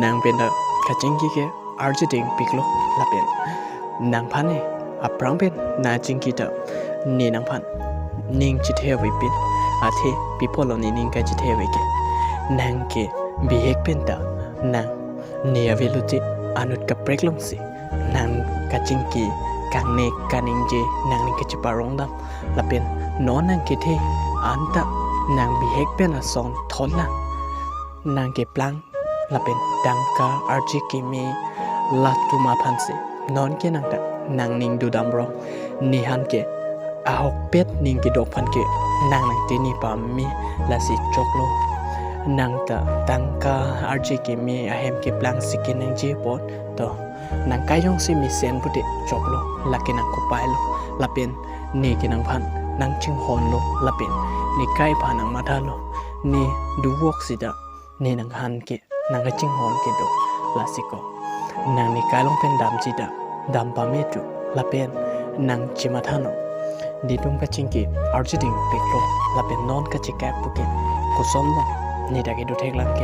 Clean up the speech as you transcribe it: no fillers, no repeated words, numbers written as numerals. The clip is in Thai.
นางเป็นกะจิงกี้แกอาร์จิติงปิกโลละเป็นนางพันเนี่ยอัปรังเป็นนาจิงกี้เดนี่นางพันนิงจิตเทวิปินอาเทปิพอลนี่นิงกะจิตเทวิเกนางเกบีเฮกเป็นนางเนียเวลุจิอนุดกับเบรกลงสินางกะจิงกี้กังเนกกันิงเจนางนิงกะจิปารองดำละเป็นนอนนางเกเทอันตะนางบีเฮกเป็นสอนทอนละนางเก็บลังละเป็นดังกาอาร์จิกิมีลัดตุมาพันสินอนเกนังตะนางนิงดูดำรองนิฮันเกอาหกเป็ดนิงกิดกพันเกนางนังตีนีปามีละสิจกโลนางตะดังกาอาร์จิกิมีอาเฮมเก็บลังสิกินังจีปอดต่อนางกายองสิมีเซนบุตรจกโลละกินังกุปายโลละเป็นนี่กินังพันนางชิงฮอนโลละเป็นนี่ใกล้ผ่านังมาทาโลนี่ดูวอกสิดะนี่นางฮันเกนางก็จิงฮอนเกดลาสิโกนางนี่กายลงเป็นดำจิดะดำปาเมจุละเป็นนางจิมาทานดิดุงกะจิงกีอาร์จิดิงเปกโลละเป็นนอนกะจิแกปุเกกุซอมโลนี่ดากิดูเทกลังเก